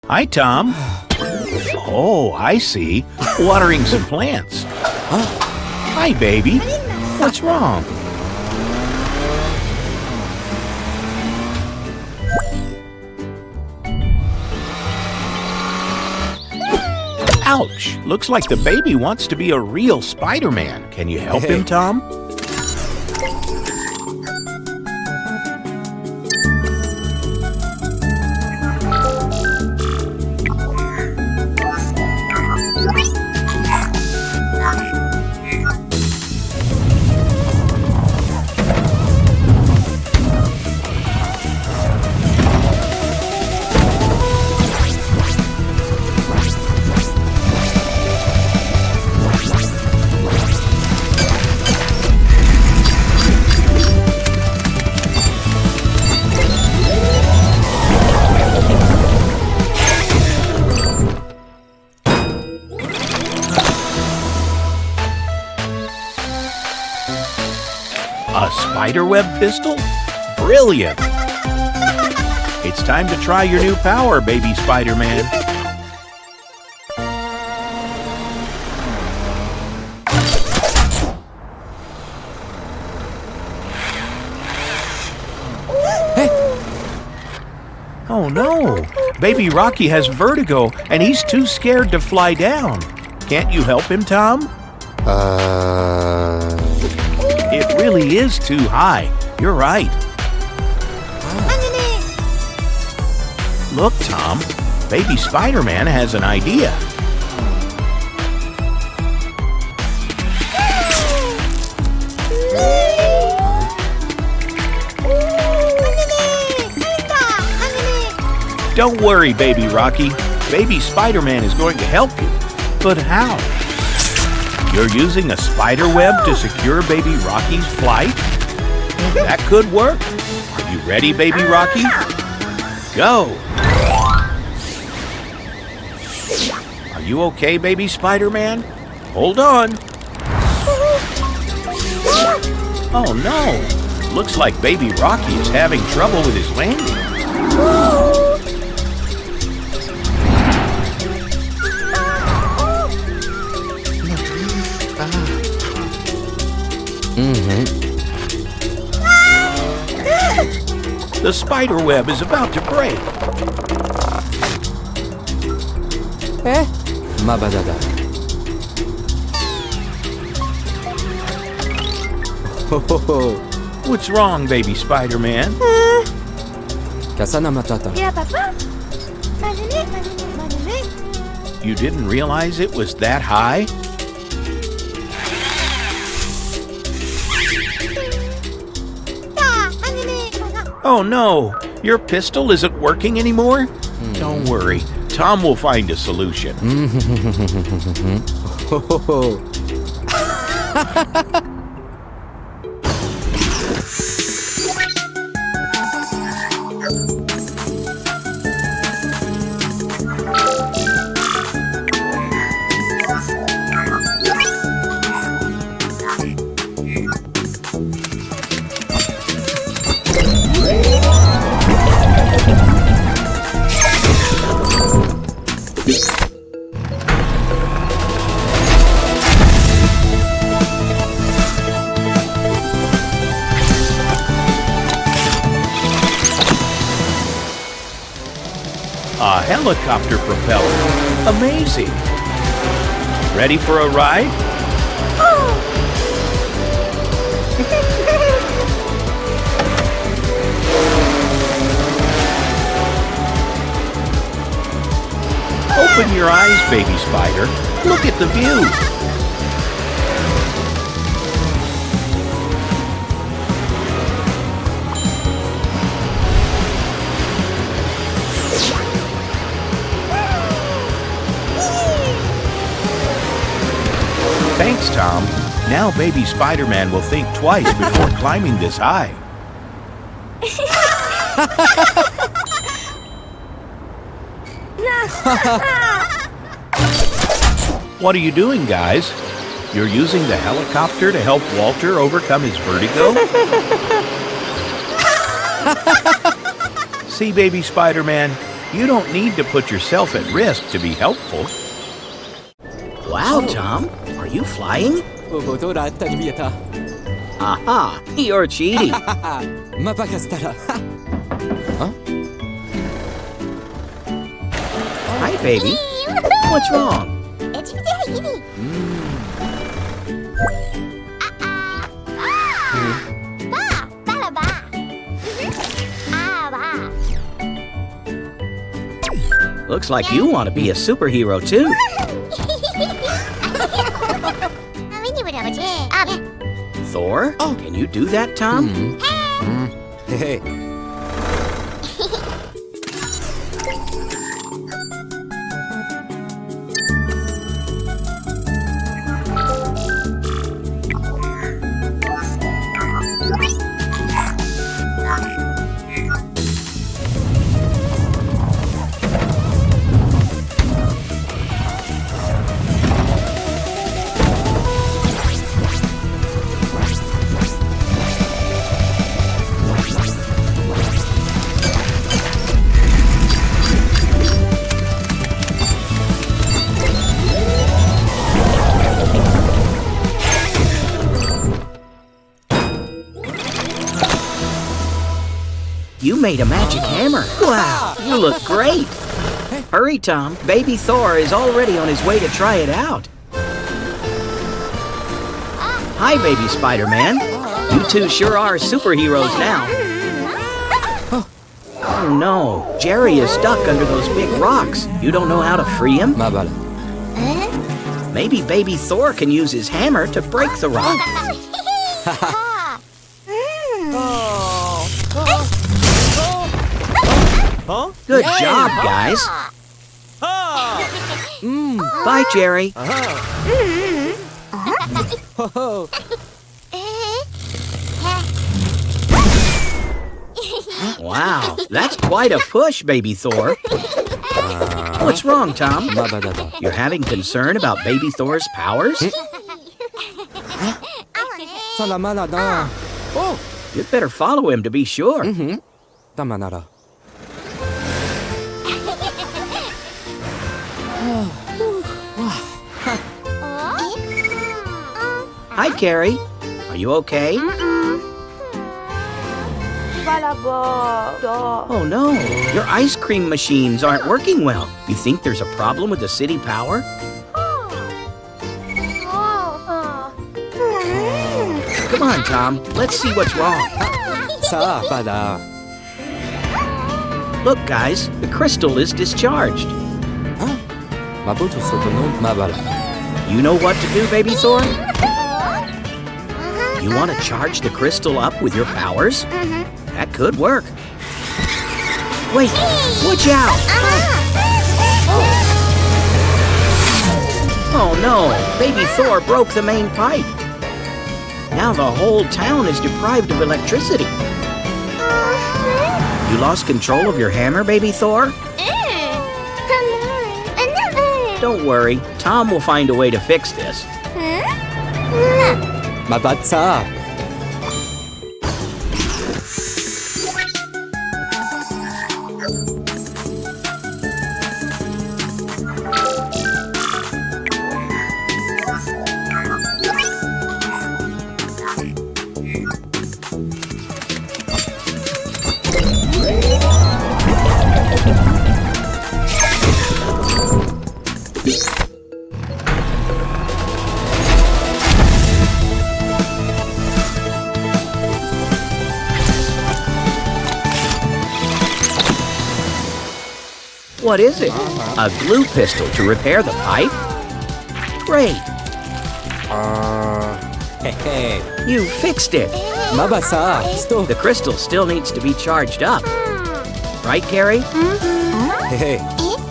Hi, Tom. Oh, I see. Watering some plants. Hi, baby. What's wrong? Ouch! Looks like the baby wants to be a real Spider-Man. Can you help him, Tom? A spiderweb pistol? Brilliant! It's time to try your new power, baby Spider-Man. Hey! Oh no! Baby Rocky has vertigo and he's too scared to fly down. Can't you help him, Tom? It really is too high. You're right. Look, Tom. Baby Spider-Man has an idea. Don't worry, Baby Rocky. Baby Spider-Man is going to help you. But how? You're using a spider web to secure Baby Rocky's flight? That could work. Are you ready, Baby Rocky? Go! Are you okay, Baby Spider-Man? Hold on. Oh no! Looks like Baby Rocky is having trouble with his landing. The spider web is about to break. Mabadada. What's wrong, Baby Spider-Man? Kasana matata. You didn't realize it was that high? Oh no! Your pistol isn't working anymore? Don't worry. Tom will find a solution. A helicopter propeller. Amazing. Ready for a ride? Open your eyes, Baby Spider. Look at the view. Thanks, Tom. Now Baby Spider-Man will think twice before climbing this high. What are you doing, guys? You're using the helicopter to help Walter overcome his vertigo? See, Baby Spider-Man, You don't need to put yourself at risk to be helpful. Wow, Tom, are you flying? وبطولة التنمية. Aha, you're cheating. ما بكسترا. Hi, baby. What's wrong? Looks like you want to be a superhero, too. Thor? Can you do that, Tom? Hey. You made a magic hammer. Wow, you look great. Hurry, Tom. Baby Thor is already on his way to try it out. Hi, baby Spider-Man. You two sure are superheroes now. Oh no, Jerry is stuck under those big rocks. You don't know how to free him? ما بلا. Maybe baby Thor can use his hammer to break the rock. Good job, guys. Bye, Jerry. Wow, that's quite a push, baby Thor. What's wrong, Tom? ما بدأ. You're having concern about baby Thor's powers? سلام دا. Oh. You'd better follow him to be sure. تم نرى. Hi, Carrie. Are you okay? Oh no, your ice cream machines aren't working well. You think there's a problem with the city power? Come on, Tom. Let's see what's wrong. 사 받아. Look, guys, the crystal is discharged. 마부투 소토노 마 발라. You know what to do, baby Thor? You want to charge the crystal up with your powers? That could work. Wait, watch out! Oh no, baby Thor broke the main pipe. Now the whole town is deprived of electricity. You lost control of your hammer, baby Thor? Don't worry, Tom will find a way to fix this. 마바차. What is it? A glue pistol to repair the pipe? Great, 헤헤. you fixed it. 마바사. 스톱. The crystal still needs to be charged up. Right, Carrie? 헤헤.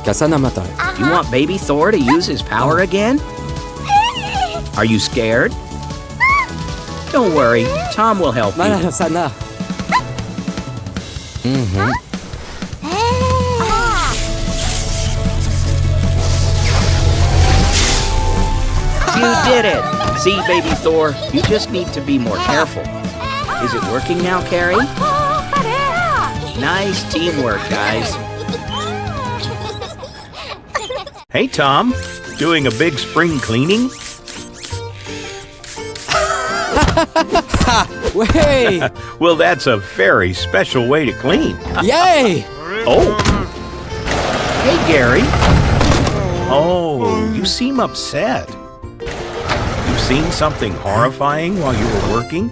가사나 마타. You want baby Thor to use his power again? Are you scared? Don't worry, Tom will help you. 마나로 사나. You did it! See, baby Thor, you just need to be more careful. Is it working now, Carrie? Nice teamwork, guys. Hey, Tom. Doing a big spring cleaning? Way! Well, that's a very special way to clean. Yay! Oh. Hey, Gary. Oh, you seem upset. You've seen something horrifying while you were working?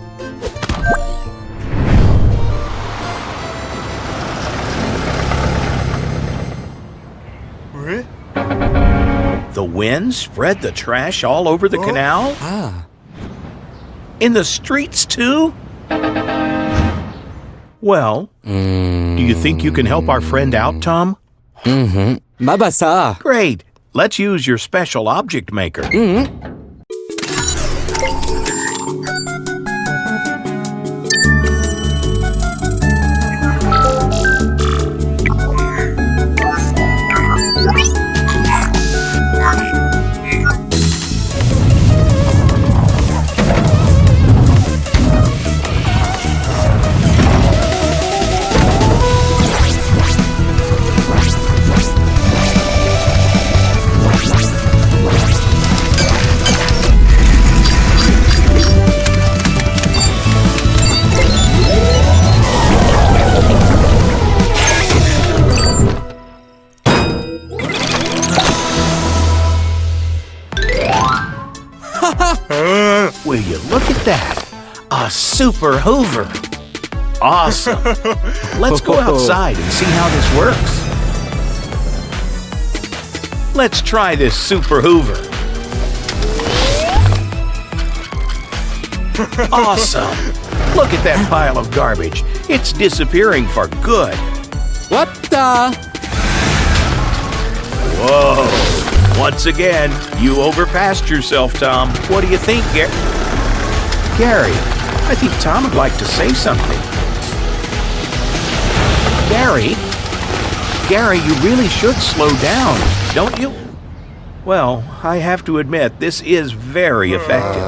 The wind spread the trash all over the canal? Ah. In the streets, too? Well, do you think you can help our friend out, Tom? Mabasa. Great. Let's use your special object maker. Will you look at that? A super hoover. Awesome. Let's go outside and see how this works. Let's try this super hoover. Awesome. Look at that pile of garbage. It's disappearing for good. What the? Whoa. Once again, you overpassed yourself, Tom. What do you think, Gary? I think Tom would like to say something. Gary, you really should slow down, don't you? Well, I have to admit, this is very effective.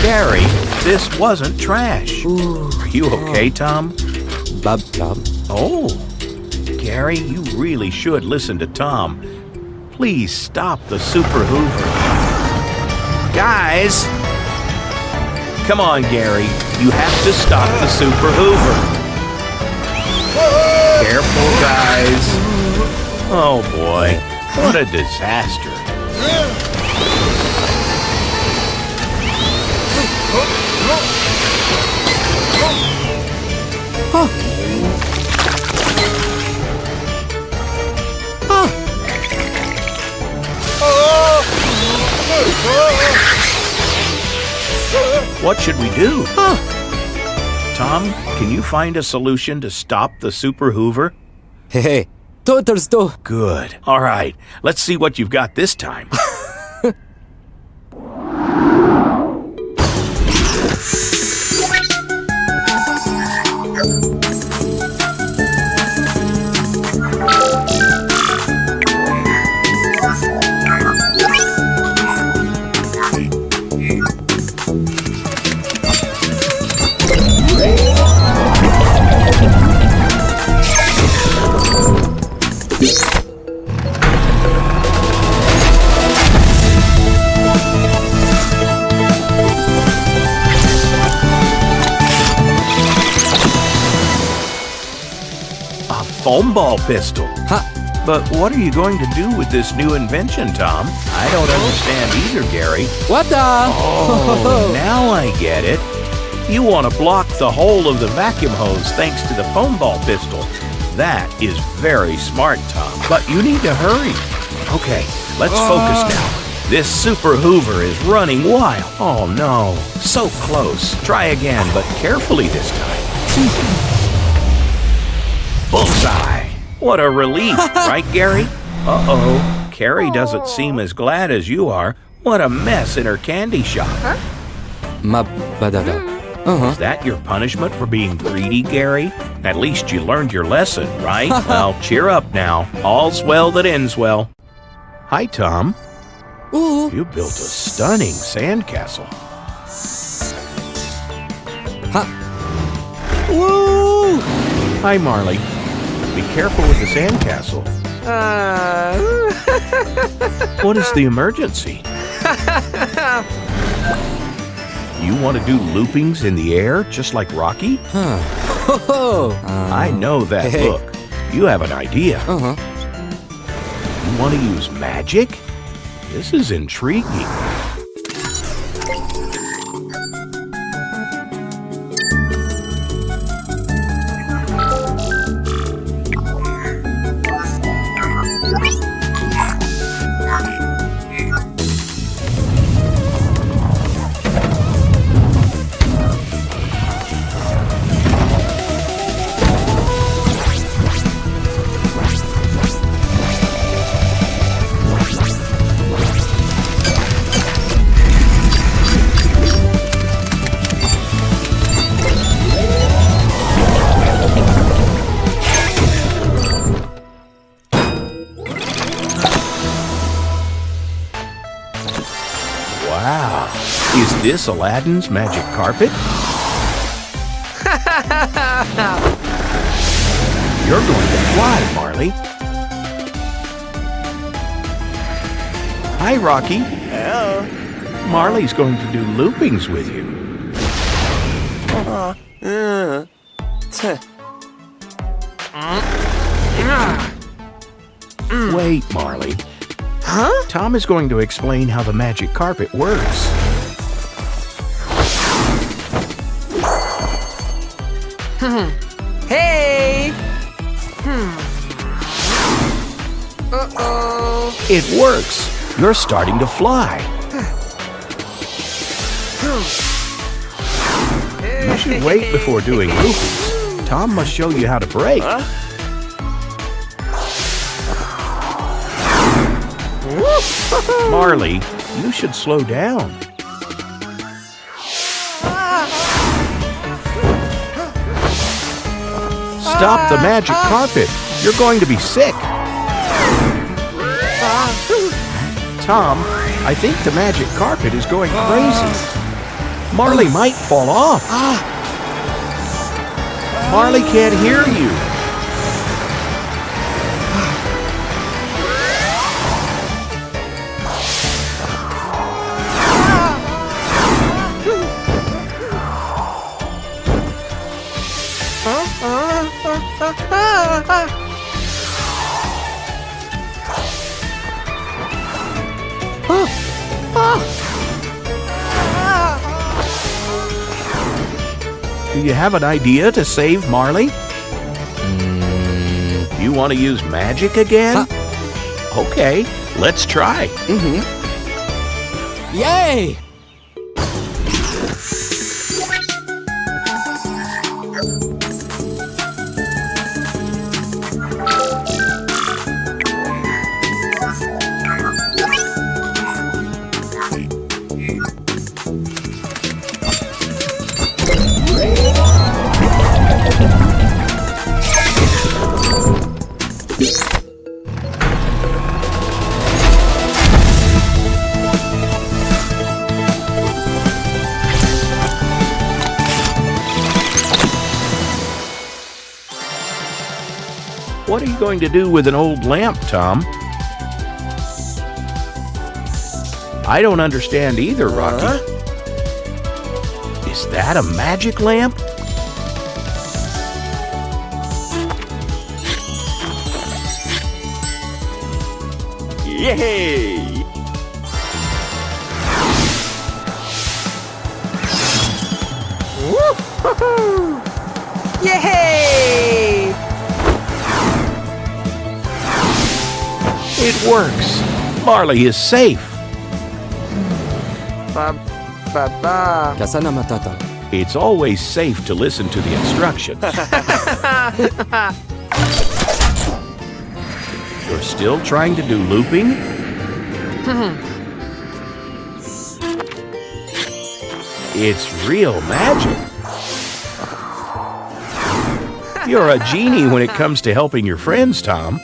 Gary, this wasn't trash. Are you okay, Tom? Bub. Oh, Gary, you really should listen to Tom. Please stop the super hoover. Guys! Come on, Gary. You have to stop the super hoover. Careful, guys. Oh, boy. What a disaster. What should we do? Tom, can you find a solution to stop the super hoover? Hey, Turtles do. Good. All right, let's see what you've got this time. Foam ball pistol. Huh. But what are you going to do with this new invention, Tom? I don't understand either, Gary. What the? Oh, now I get it. You want to block the hole of the vacuum hose thanks to the foam ball pistol. That is very smart, Tom. But you need to hurry. Okay, let's focus now. This super hoover is running wild. Oh no, so close. Try again, but carefully this time. Bullseye! What a relief, right, Gary? Uh-oh, Carrie doesn't seem as glad as you are. What a mess in her candy shop. Mabadada. Is that your punishment for being greedy, Gary? At least you learned your lesson, right? Well, cheer up now. All's well that ends well. Hi, Tom. Ooh. You built a stunning sandcastle. Woo! Hi, Marley. Be careful with the sandcastle. What is the emergency? You want to do loopings in the air, just like Rocky? I know that Hey. look. You have an idea. Uh-huh. You want to use magic? This is intriguing. Wow. Is this Aladdin's magic carpet? You're going to fly, Marley. Hi, Rocky. Hello. Marley's going to do loopings with you. Wait, Marley. Huh? Tom is going to explain how the magic carpet works. Hey! Uh-oh. It works. You're starting to fly. You should wait before doing loopings. Tom must show you how to brake. Marley, you should slow down. Stop the magic carpet. You're going to be sick. Tom, I think the magic carpet is going crazy. Marley might fall off. Marley can't hear you. Do you have an idea to save Marley? You want to use magic again? Okay, let's try. Yay! What are you going to do with an old lamp, Tom? I don't understand either, Rocky. Is that a magic lamp? Yay! Woo-hoo-hoo! Yay! It works. Marley is safe. Ba-ba-ba. Kasana matata. It's always safe to listen to the instructions. You're still trying to do looping? It's real magic. You're a genie when it comes to helping your friends, Tom.